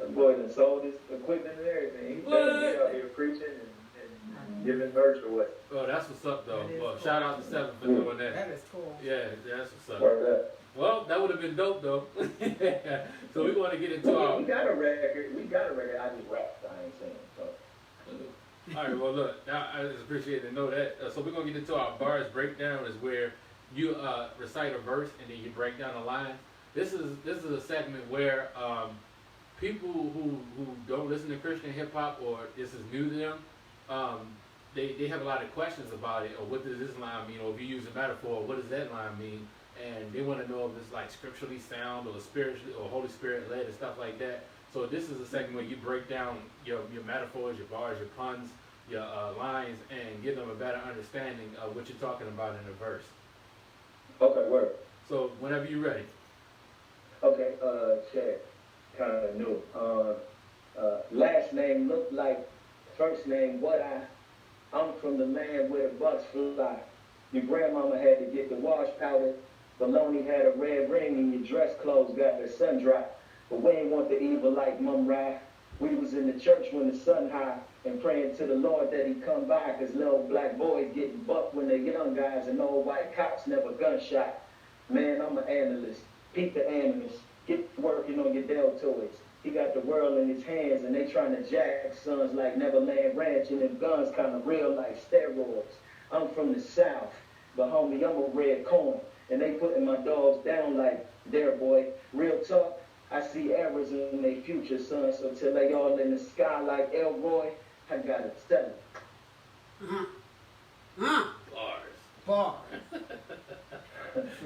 boy done sold his equipment and everything. He's done. He's out here preaching and giving merch or what. Oh, that's what's up, though. Well, cool. Shout out to Seven for doing that. That is cool. Yeah, that's what's up. Word up. Well, that would have been dope, though. So we want to get into our... We got a record. I just rapped. I ain't singing. So. All right, well, look, I just appreciate to know that. So we're going to get into our bars breakdown, is where you recite a verse and then you break down a line. This is a segment where people who don't listen to Christian hip-hop, or this is new to them, they have a lot of questions about it, or what does this line mean, or if you use a metaphor, what does that line mean? And they want to know if it's like scripturally sound or spiritually or Holy Spirit led and stuff like that. So this is a segment where you break down your metaphors, your bars, your puns, your lines, and give them a better understanding of what you're talking about in a verse. Okay, word. So whenever you're ready. Okay, Chad, kind of new. Last name looked like first name. What I'm from the land where the bucks fly. Your grandmama had to get the wash powder. Baloney had a red ring and your dress clothes got the sun dry. But we ain't want the evil like Mum Rye. We was in the church when the sun high and praying to the Lord that he come by, cause little black boys getting bucked when they young guys and old white cops never gunshot. Man, I'm an analyst. Peep the analyst. Get working on your deltoids. He got the world in his hands and they trying to jack sons like Neverland Ranch, and them guns kind of real like steroids. I'm from the South, but homie, I'm a red corn. And they putting my dogs down like, there boy, real talk. I see errors in their future, son, so till they all in the sky like Elroy, I gotta tell them. Bars.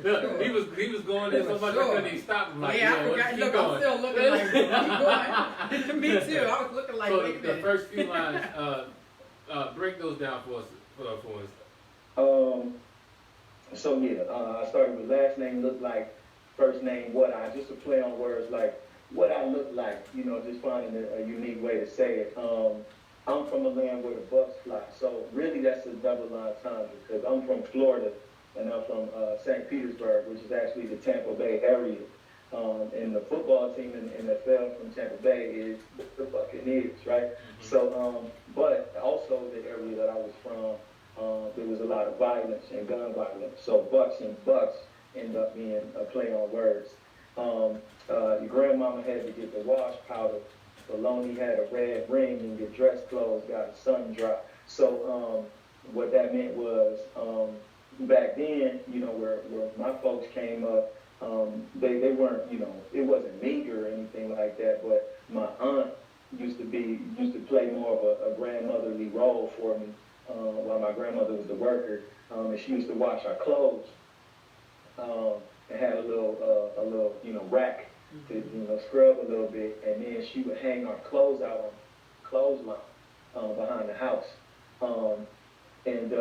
Look, he was going there so much I couldn't even stop him. Like, yeah, I forgot. Look, I'm still looking like, keep going. Me too. I was looking like, so wait a the minute. first few lines, break those down for us. So yeah, I started with last name look like, first name what I, just to play on words like what I look like, you know, just finding a unique way to say it. I'm from a land where the bucks fly, so really that's a double entendre because I'm from Florida and I'm from St. Petersburg, which is actually the Tampa Bay area. And the football team in the NFL from Tampa Bay is the Buccaneers, right? Mm-hmm. So, but also the area that I was from, there was a lot of violence and gun violence. So Bucks and Bucks end up being a play on words. Your grandmama had to get the wash powder. Baloney had a red ring and your dress clothes got a sun drop. So what that meant was back then, you know, where my folks came up, they weren't, you know, it wasn't meager or anything like that, but my aunt used to play more of a grandmotherly role for me while my grandmother was the worker, and she used to wash our clothes and had a little, you know, rack to, you know, scrub a little bit, and then she would hang our clothes out on clothesline behind the house. And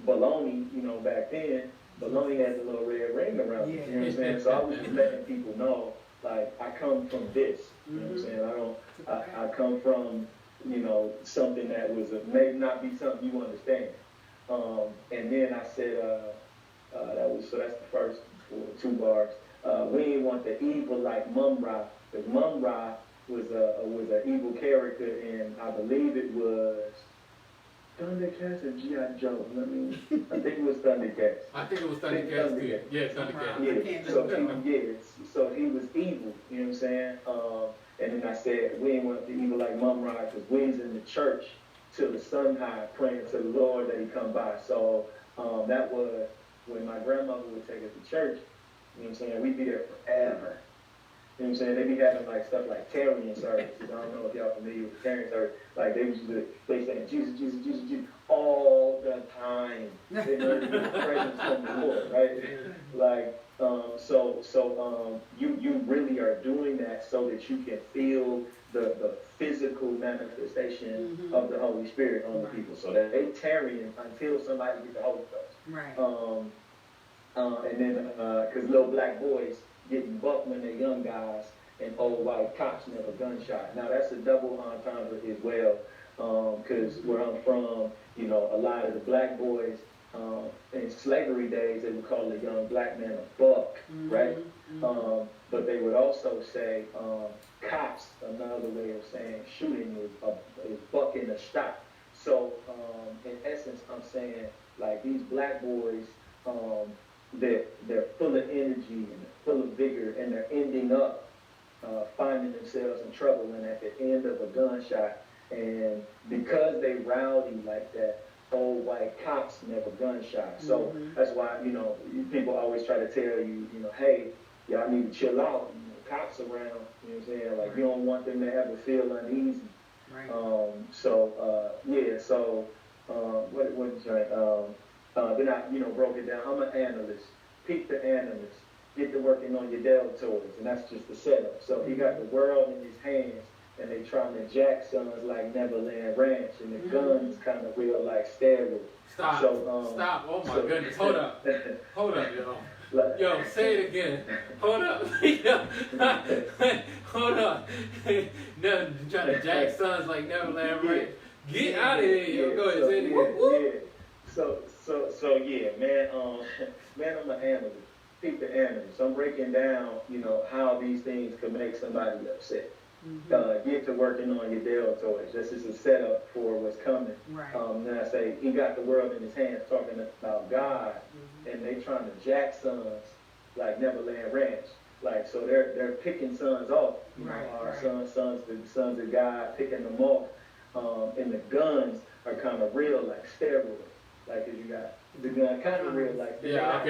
Baloney, you know, back then, Baloney has a little red ring around it, you know what I'm saying? So I was just letting people know, like, I come from this, you know what I'm saying? I come from, you know, something that was maybe not be something you understand. And then I said, so that's the first 2 bars. We didn't want the evil like Mum Ra, because Mum Ra was an evil character, and I believe it was Thundercats or G.I. Joe. I think it was Thundercats. I think it was Thundercats too. Yeah, Thundercats. Yeah, so he was evil, you know what I'm saying? And then I said, we didn't want the evil like Mum Ra, because we was in the church till the sun high, praying to the Lord that he come by. So that was when my grandmother would take us to church, you know what I'm saying? We'd be there forever. You know what I'm saying? They be having like stuff like Tarian services. I don't know if y'all familiar with Tarian service. Like they saying Jesus, Jesus, Jesus, Jesus all the time. They learn to get the presence from the Lord, right? Like you really are doing that so that you can feel the physical manifestation of the Holy Spirit on the people. So that they tarrying until somebody gets the Holy Ghost. Right. And then, because little black boys getting bucked when they're young guys, and old white cops never gunshot. Now that's a double entendre as well, because where I'm from, you know, a lot of the black boys in slavery days, they would call a young black man a buck, right? But they would also say cops, another way of saying shooting is bucking a shot. So in essence, I'm saying like these black boys, they're full of energy and full of vigor, and they're ending up finding themselves in trouble and at the end of a gunshot. And because they rowdy like that, old white cops never gunshot. So that's why, you know, people always try to tell you, you know, hey, y'all need to chill out. You know, cops around, you know what I'm saying? Like, you don't want them to ever feel uneasy. Right. What is right? Then I, you know, broke it down. I'm an analyst. Peep the analyst. Get to working on your deltoids, and that's just the setup. So he got the world in his hands, and they trying to jack sons like Neverland Ranch, and the guns kind of real like steroids. Stop. Stop. Oh my goodness. Hold up. Hold up, yo. Yo, say it again. Hold up. Hold up. No, trying to jack sons like Neverland Ranch. Get out of here, yo. Go ahead, say it again. Yeah. So yeah, man, man, I'm an animal. Peep the animal. So I'm breaking down, how these things could make somebody upset. Get to working on your deltoids. This is a setup for what's coming. Right. Then I say he got the world in his hands, talking about God, and they trying to jack sons like Neverland Ranch. Like, so they're picking sons off. Our sons of God, picking them off. And the guns are kind of real, like steroids. Like, 'cause you got the gun kind of real, like yeah.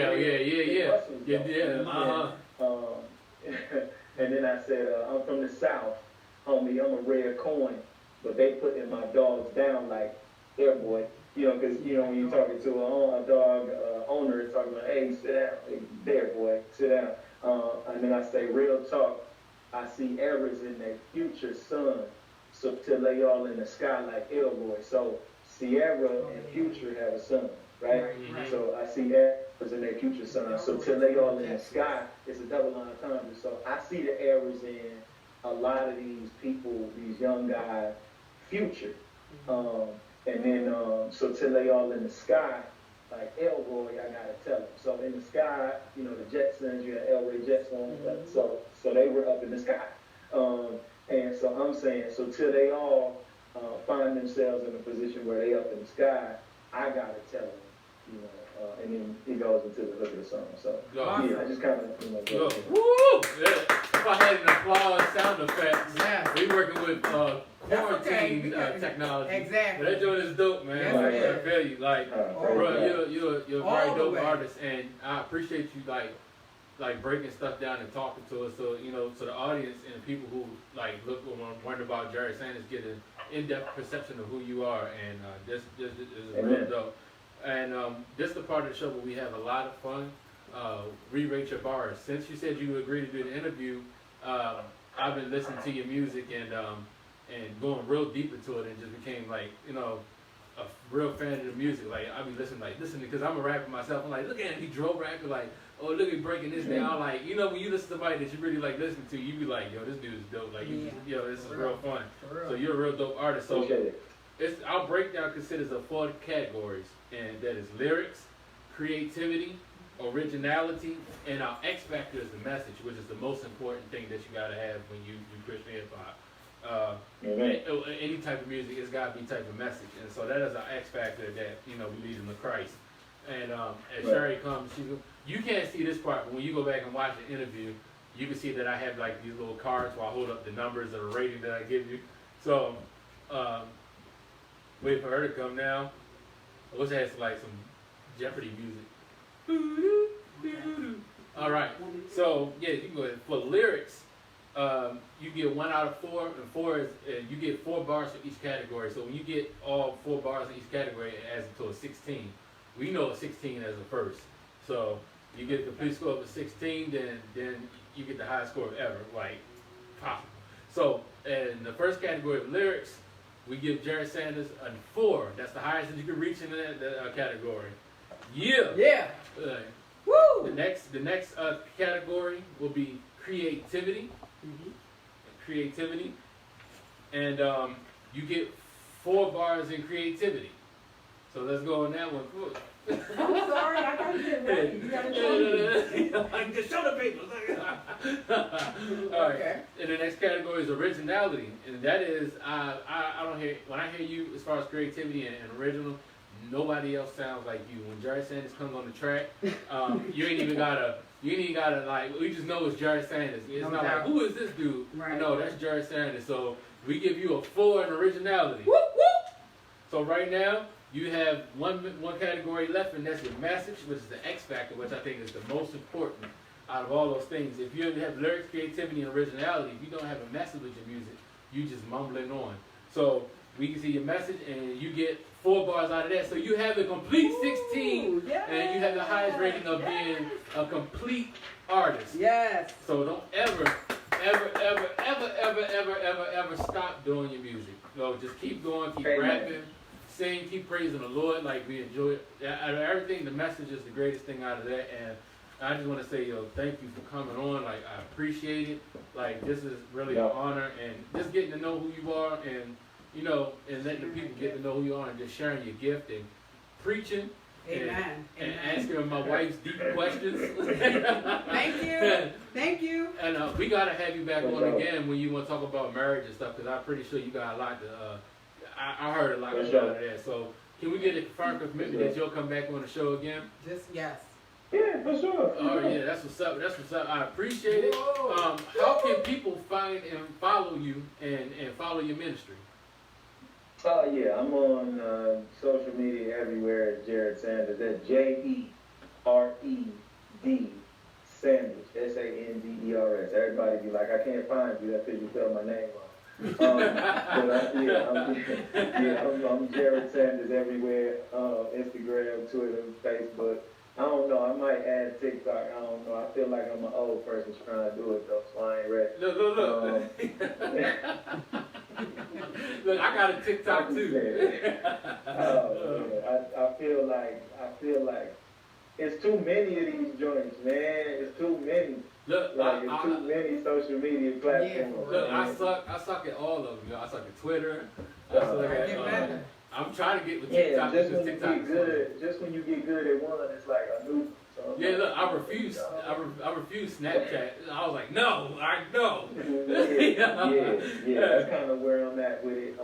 And then I said, I'm from the South, homie. I'm a rare coin, but they putting my dogs down like air boy. Because when you're talking to a dog owner, it's talking about, hey, sit down, hey, there, boy, sit down. And then I say, real talk. I see errors in their future son, so till they all in the sky like Elroy. So Sierra and Future have a son, right? So I see errors in their future son. So till they all in the sky, it's a double entendre. So I see the errors in a lot of these people, these young guys' future. And then, so till they all in the sky, like Elroy, I gotta tell them. So in the sky, the Jetsons, you had Elroy Jetson, so they were up in the sky. And so I'm saying, so till they all find themselves in a position where they up in the sky, I gotta tell them, and then it goes into the hook of the song. So I just kind of, Woo! Yeah. If I had an applause sound effects, we working with quarantine technology. Exactly. But that joint is dope, man. I feel you, bro, you're a very dope artist, and I appreciate you like breaking stuff down and talking to us, so so the audience and people who look and wonder about Jered Sanders get an in-depth perception of who you are, and this is real dope. And this is the part of the show where we have a lot of fun. Re-rate your bars. Since you said you agreed to do the interview, I've been listening to your music and going real deep into it, and just became a real fan of the music. I be listening because I'm a rapper myself. I'm like, look at him, he drill rapper. Oh, look at him breaking this down. When you listen to somebody that you really like listening to, you be like, yo, this dude is dope. This is real fun. So you're a real dope artist. So our breakdown considers of 4 categories, and that is lyrics, creativity, originality, and our X factor is the message, which is the most important thing that you gotta have when you do Christian hip hop. Any type of music, it's gotta be type of message, and so that is our X factor that we lead them to Christ. And as Sherry comes, you can't see this part, but when you go back and watch the interview, you can see that I have these little cards where I hold up the numbers of the rating that I give you. So wait for her to come now. I wish I had some Jeopardy music. All right. So yeah, you can go ahead. For lyrics, you get 1 out of 4, and 4 is you get 4 bars for each category. So when you get all 4 bars in each category, it adds to a 16. We know a 16 as a first. So you get the complete score of a 16, then you get the highest score ever, possible. So in the first category of lyrics, we give Jered Sanders a 4. That's the highest that you can reach in that category. Yeah. Woo! The next category will be creativity. Creativity, and you get 4 bars in creativity. So let's go on that one. I'm sorry, I gotta get ready. You gotta show me. Just show the people. All right. Okay. And the next category is originality, and that is I don't hear, when I hear you as far as creativity and original, nobody else sounds like you. When Jered Sanders comes on the track, you ain't even gotta we just know it's Jered Sanders. It's not like, who is this dude? Right. No, that's Jered Sanders. So we give you a 4 in originality. Whoop, whoop. So right now, you have one category left, and that's your message, which is the X factor, which I think is the most important out of all those things. If you have lyrics, creativity, and originality, if you don't have a message with your music, you just mumbling on. So we can see your message, and you get 4 bars out of that. So you have a complete 16, and you have the highest rating of being a complete artist. Yes. So don't ever stop doing your music. Just keep going, keep rapping, sing, keep praising the Lord. We enjoy it. Out of everything, the message is the greatest thing out of that. And I just want to say, thank you for coming on. I appreciate it. This is really an honor, and just getting to know who you are and you know, and letting the people get to know who you are and just sharing your gift and preaching. Amen. And answering my wife's deep questions. Thank you. Thank you. And we gotta have you back on again when you want to talk about marriage and stuff, because I'm pretty sure you got a lot to. I heard a lot of that. So can we get a firm commitment that you'll come back on the show again? Just yes. Yeah, for sure. Oh yeah, that's what's up. That's what's up. I appreciate it. How can people find and follow you and follow your ministry? Yeah, I'm on social media everywhere as Jered Sanders. That's Jered Sanders, Sanders. Everybody be like, I can't find you. That's because you spelled my name wrong. I'm Jered Sanders everywhere. Instagram, Twitter, Facebook. I don't know. I might add TikTok. I don't know. I feel like I'm an old person trying to do it though, so I ain't ready. Look. Look, I got a TikTok too. I feel like it's too many of these joints, man. It's too many. Look, it's too many social media platforms. Look, I suck at all of them. You know, I suck at Twitter. I suck at. I'm trying to get with TikTok because TikTok is good. Just when you get good at one, it's like a new. So look, I refuse Snapchat. I was like, no, yeah. That's kind of where I'm at with it.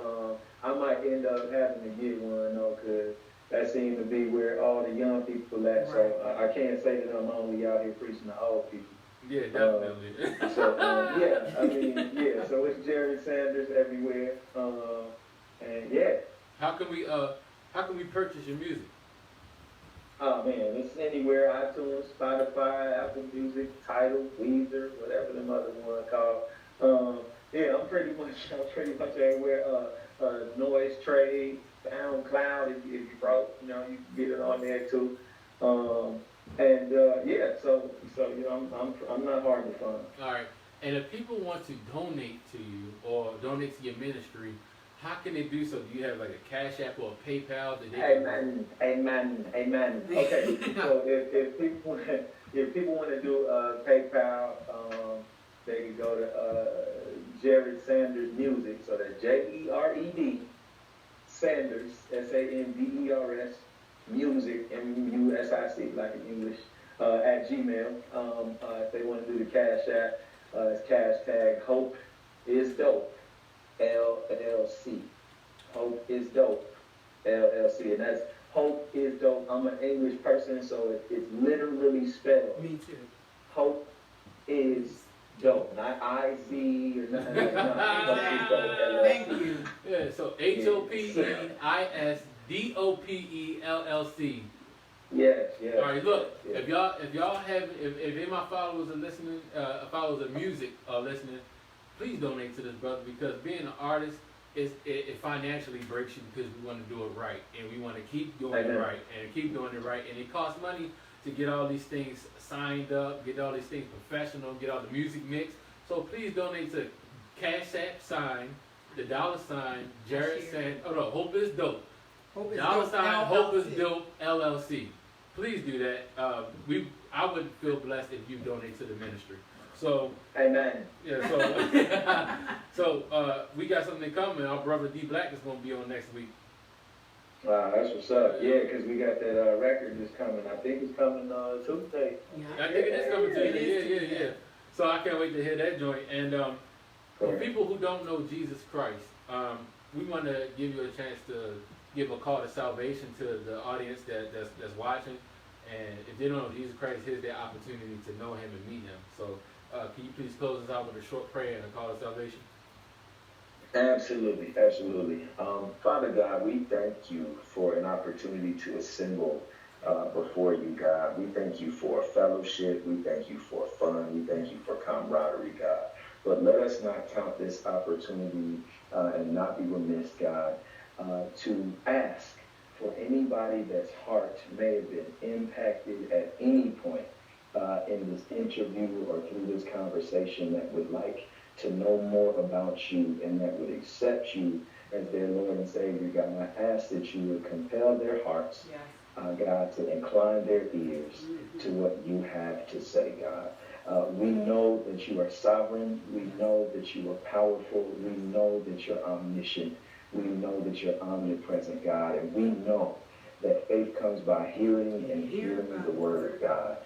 I might end up having to get one though, cause that seems to be where all the young people at. Right. So I can't say that I'm only out here preaching to old people. Yeah, definitely. So it's Jered Sanders everywhere. And yeah. How can we purchase your music? Oh man, it's anywhere: iTunes, Spotify, Apple Music, Tidal, Weezer, whatever the other one called. I'm pretty much everywhere. Noise Trade, SoundCloud. If you broke, you know, you can get it on there too. So you know, I'm not hard to find. All right. And if people want to donate to you or donate to your ministry, how can they do so? Do you have like a Cash App or a PayPal? That they Amen. Okay, so if people want to do PayPal, they can go to Jered Sanders Music. So that's Jered Sanders, Sanders Music, MUSIC, like in English, at Gmail. If they want to do the Cash App, it's hashtag Hope is Dope. LLC. Hope is Dope. LLC. And that's Hope is Dope. I'm an English person, so it's literally spelled. Me too. Hope is Dope. Not I-Z or nothing like that. Hope is Dope. LLC. Thank you. Yeah, so HOPEISDOPELLC. Yes. All right, look. Yes. If y'all have, if any of my followers are listening, followers of music are listening, please donate to this brother, because being an artist it financially breaks you, because we want to do it right and we want to keep doing it right and keep doing it right, and it costs money to get all these things signed up, get all these things professional, get all the music mixed. So please donate to Cash App sign the $, Jered Sanders. Oh no, Hope is Dope. $, Hope is Dope LLC. Please do that. I would feel blessed if you donate to the ministry. So, amen. Yeah. So we got something coming. Our brother D Black is going to be on next week. Wow, that's what's up. Yeah, because we got that record that's coming. I think it's coming Tuesday. I think it is coming Tuesday. Yeah. So I can't wait to hear that joint. And for people who don't know Jesus Christ, we want to give you a chance to give a call to salvation to the audience that's watching. And if they don't know Jesus Christ, here's their opportunity to know Him and meet Him. So can you please close us out with a short prayer and a call to salvation? Absolutely. Father God, we thank you for an opportunity to assemble before you, God. We thank you for fellowship. We thank you for fun. We thank you for camaraderie, God. But let us not count this opportunity and not be remiss, God, to ask for anybody that's heart may have been impacted at any point in this interview or through this conversation, that would like to know more about you and that would accept you as their Lord and Savior, God. I ask that you would compel their hearts, God, to incline their ears to what you have to say, God. We know that you are sovereign. We know that you are powerful. We know that you're omniscient. We know that you're omnipresent, God, and we know that faith comes by hearing and hearing the word of God.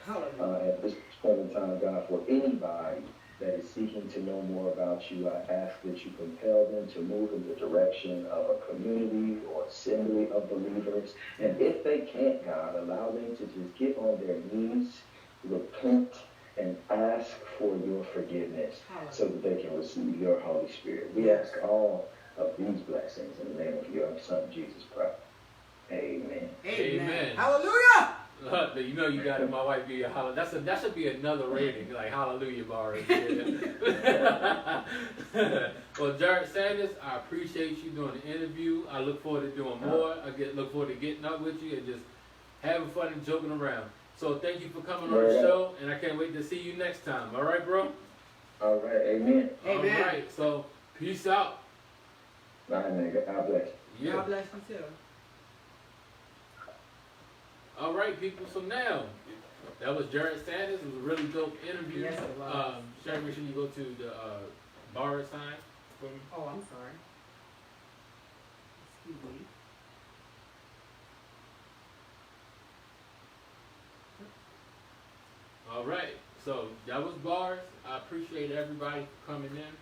At this point in time, God, for anybody that is seeking to know more about you, I ask that you compel them to move in the direction of a community or assembly of believers. And if they can't, God, allow them to just get on their knees, repent, and ask for your forgiveness so that they can receive your Holy Spirit. We ask all of these blessings in the name of your Son, Jesus Christ. Amen. Amen. Hallelujah. Look, you know you got it. My wife be a hallelujah. That should be another rating, like hallelujah bars. Well, Jered Sanders, I appreciate you doing the interview. I look forward to doing more. Look forward to getting up with you and just having fun and joking around. So thank you for coming on the show, and I can't wait to see you next time. All right, bro? All right. Amen. Amen. All right. So peace out. All right, man. God bless you. Yeah. God bless you too. All right, people. So now, that was Jered Sanders. It was a really dope interview. Yes, it was. Sharon, make sure you go to the bar sign for me. Oh, I'm sorry. Excuse me. All right. So that was bars. I appreciate everybody for coming in.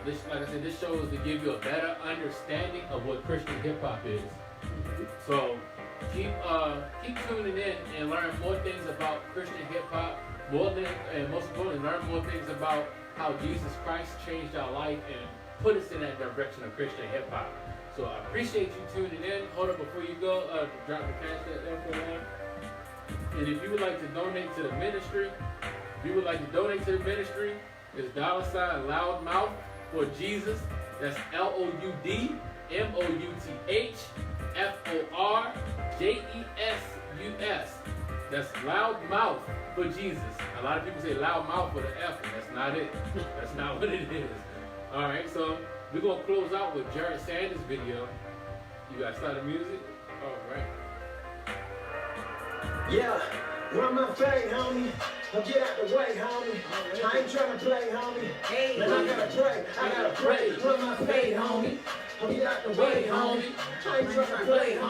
This, like I said, this show is to give you a better understanding of what Christian hip hop is. So keep tuning in and learn more things about Christian hip hop. And most importantly, learn more things about how Jesus Christ changed our life and put us in that direction of Christian hip hop. So I appreciate you tuning in. Hold up before you go, drop the cash at info line. And if you would like to donate to the ministry, it's $Loudmouth for Jesus. That's LOUDMOUTHFORJESUS. That's Loudmouth for Jesus. A lot of people say loudmouth with an F, and that's not it. That's not what it is. All right, so we're gonna close out with Jered Sanders' video. You guys start the music? All right. Yeah, run my fade, homie. Get out the way, homie. I ain't trying to play, homie. Hey. Man, I gotta pray. Run my fade, homie. Get out the way, homie. I ain't trying to play, homie.